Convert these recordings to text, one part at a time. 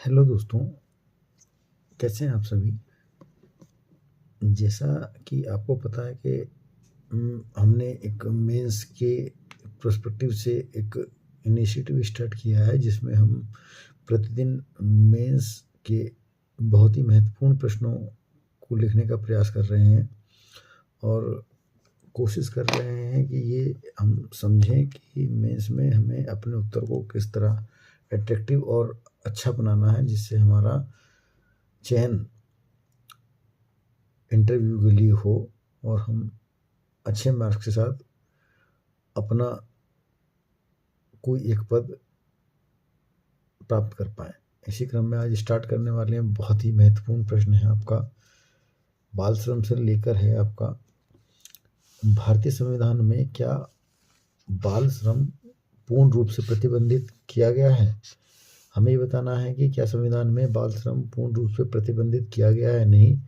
Hello दोस्तों, कैसे हैं आप सभी। जैसा कि आपको पता है कि हमने एक मेंस के पर्सपेक्टिव से एक इनिशिएटिव स्टार्ट किया है जिसमें हम प्रतिदिन मेंस के बहुत ही महत्वपूर्ण प्रश्नों को लिखने का प्रयास कर रहे हैं और कोशिश कर रहे हैं कि ये हम समझें कि मेंस में हमें अपने उत्तर को किस तरह अट्रैक्टिव और अच्छा बनाना है जिससे हमारा चयन इंटरव्यू के लिए हो और हम अच्छे मार्क्स के साथ अपना कोई एक पद प्राप्त कर पाएँ। इसी क्रम में आज स्टार्ट करने वाले हैं। बहुत ही महत्वपूर्ण प्रश्न है आपका, बाल श्रम से लेकर है आपका, भारतीय संविधान में क्या बाल श्रम पूर्ण रूप से प्रतिबंधित किया गया है। हमें ये बताना है कि क्या संविधान में बाल श्रम पूर्ण रूप से प्रतिबंधित किया गया है, नहीं।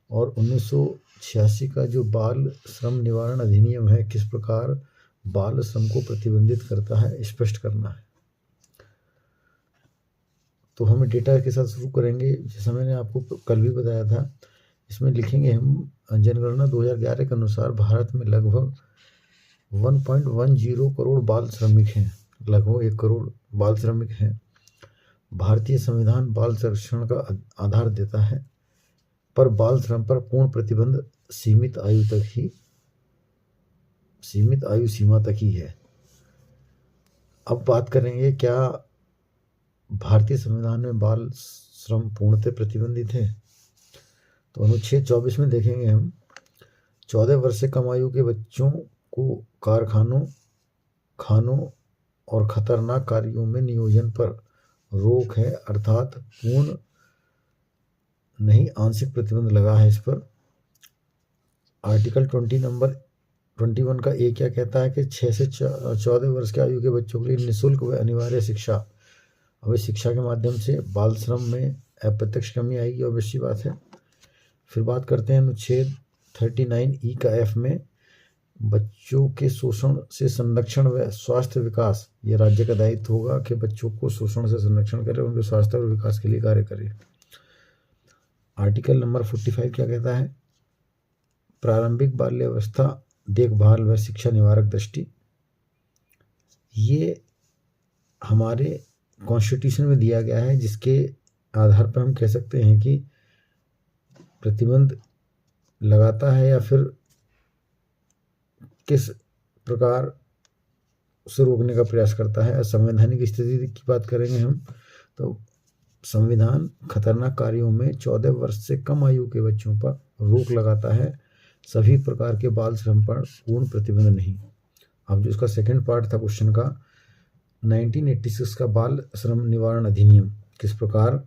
और 1986 का जो बाल श्रम निवारण अधिनियम है किस प्रकार बाल श्रम को प्रतिबंधित करता है, स्पष्ट करना है। तो हम डेटा के साथ शुरू करेंगे। जैसा मैंने आपको कल भी बताया था, इसमें लिखेंगे हम जनगणना 2011 के अनुसार भारत में लगभग 1.10 करोड़ बाल श्रमिक हैं। लगभग 1 करोड़ बाल श्रमिक हैं। भारतीय संविधान बाल संरक्षण का आधार देता है, पर बाल श्रम पर पूर्ण प्रतिबंध सीमित आयु सीमा तक ही है। अब बात करेंगे क्या भारतीय संविधान में बाल श्रम पूर्णतः प्रतिबंधित है। तो अनुच्छेद 24 में देखेंगे हम, 14 वर्ष से कम आयु के बच्चों को कारखानों, खानों और खतरनाक कार्यों में नियोजन पर रोक है, अर्थात पूर्ण नहीं, आंशिक प्रतिबंध लगा है इस पर। आर्टिकल 21 का ए क्या कहता है कि 6 से 14 वर्ष के आयु के बच्चों के लिए निःशुल्क व अनिवार्य शिक्षा। अब इस शिक्षा के माध्यम से बाल श्रम में अप्रत्यक्ष कमी आएगी, ऑब्वियस सी बात है। फिर बात करते हैं अनुच्छेद 39E का एफ में, बच्चों के शोषण से संरक्षण व स्वास्थ्य विकास। ये राज्य का दायित्व होगा कि बच्चों को शोषण से संरक्षण करे, उनके स्वास्थ्य और विकास के लिए कार्य करे। आर्टिकल नंबर 45 क्या कहता है, प्रारंभिक बाल्यावस्था देखभाल व शिक्षा निवारक दृष्टि। ये हमारे कॉन्स्टिट्यूशन में दिया गया है, जिसके आधार पर हम कह सकते हैं कि प्रतिबंध लगाता है या फिर किस प्रकार उसे रोकने का प्रयास करता है। असंवैधानिक स्थिति की बात करेंगे हम, तो संविधान खतरनाक कार्यों में 14 वर्ष से कम आयु के बच्चों पर रोक लगाता है, सभी प्रकार के बाल श्रम पर पूर्ण प्रतिबंध नहीं। अब जो इसका सेकंड पार्ट था क्वेश्चन का, 1986 का बाल श्रम निवारण अधिनियम किस प्रकार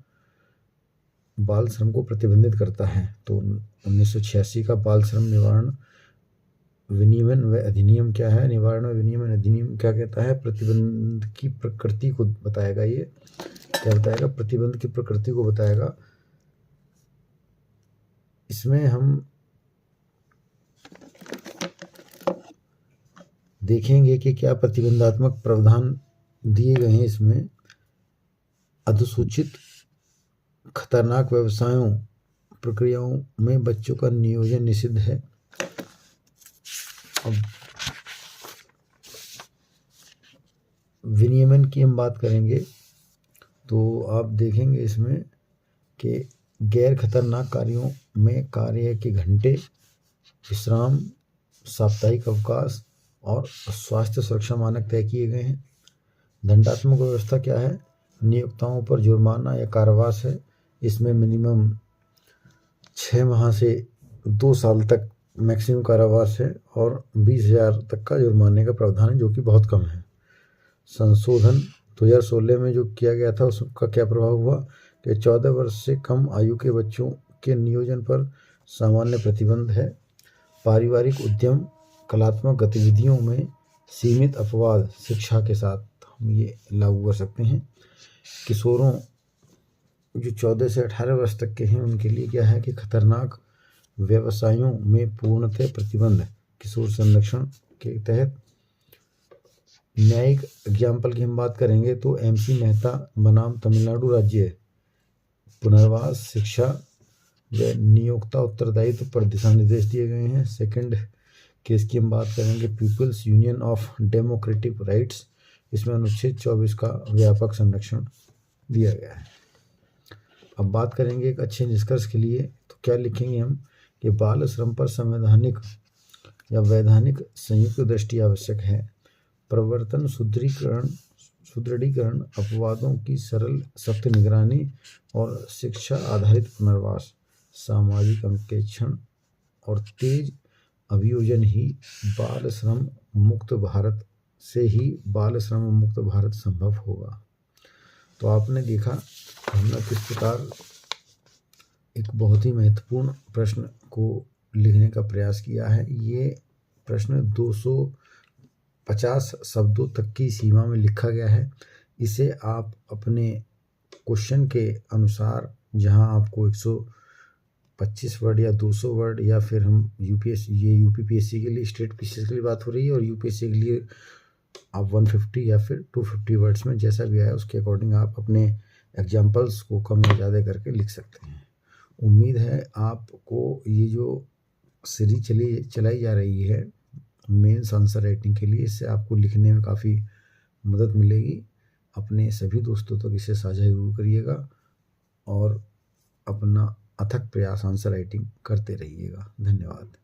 बाल श्रम को प्रतिबंधित करता है। तो 1986 का बाल श्रम निवारण विनियमन व अधिनियम क्या है, निवारण व विनियमन अधिनियम क्या कहता है, प्रतिबंध की प्रकृति को बताएगा। ये क्या बताएगा, प्रतिबंध की प्रकृति को बताएगा। इसमें हम देखेंगे कि क्या प्रतिबंधात्मक प्रावधान दिए गए हैं। इसमें अधिसूचित खतरनाक व्यवसायों प्रक्रियाओं में बच्चों का नियोजन निषिद्ध है। अब विनियमन की हम बात करेंगे तो आप देखेंगे इसमें कि गैर खतरनाक कार्यों में कार्य के घंटे, विश्राम, साप्ताहिक अवकाश और स्वास्थ्य सुरक्षा मानक तय किए गए हैं। दंडात्मक व्यवस्था क्या है, नियोक्ताओं पर जुर्माना या कारावास है। इसमें मिनिमम 6 माह से 2 साल तक मैक्सिमम कारावास है और 20,000 तक का जुर्माने का प्रावधान है, जो कि बहुत कम है। संशोधन 2016 में जो किया गया था उसका क्या प्रभाव हुआ कि 14 वर्ष से कम आयु के बच्चों के नियोजन पर सामान्य प्रतिबंध है। पारिवारिक उद्यम, कलात्मक गतिविधियों में सीमित अपवाद शिक्षा के साथ हम ये लागू कर सकते हैं। किशोरों जो 14 से 18 वर्ष तक के हैं उनके लिए क्या है कि खतरनाक व्यवसायों में पूर्णतः प्रतिबंध किशोर संरक्षण के तहत। न्यायिक एग्जाम्पल की हम बात करेंगे तो MC मेहता बनाम तमिलनाडु राज्य पुनर्वास, शिक्षा व नियोक्ता उत्तरदायित्व पर दिशा निर्देश दिए गए हैं। सेकंड केस की हम बात करेंगे, People's Union of Democratic Rights. इसमें अनुच्छेद 24 का व्यापक संरक्षण दिया गया है। अब बात करेंगे एक अच्छे निष्कर्ष के लिए, तो क्या लिखेंगे हम कि बाल श्रम पर संवैधानिक या वैधानिक संयुक्त दृष्टि आवश्यक है। प्रवर्तन सुदृढ़ीकरण, अपवादों की सरल सख्त निगरानी और शिक्षा आधारित पुनर्वास, सामाजिक अंकेक्षण और तेज अभियोजन ही बाल श्रम मुक्त भारत संभव होगा। तो आपने देखा हमने किस प्रकार एक बहुत ही महत्वपूर्ण प्रश्न को लिखने का प्रयास किया है। ये प्रश्न 250 शब्दों तक की सीमा में लिखा गया है। इसे आप अपने क्वेश्चन के अनुसार, जहां आपको 125 वर्ड या 200 वर्ड, या फिर हम यूपीपीएससी के लिए, स्टेट पीसीएस के लिए बात हो रही है, और यूपीएससी के लिए आप 150 या फिर 250 वर्ड्स में जैसा भी आया उसके अकॉर्डिंग आप अपने एग्जाम्पल्स को कम या ज़्यादा करके लिख सकते हैं। उम्मीद है आपको ये जो सीरीज चलाई जा रही है मेंस आंसर राइटिंग के लिए, इससे आपको लिखने में काफ़ी मदद मिलेगी। अपने सभी दोस्तों तक इसे साझा जरूर करिएगा और अपना अथक प्रयास आंसर राइटिंग करते रहिएगा। धन्यवाद।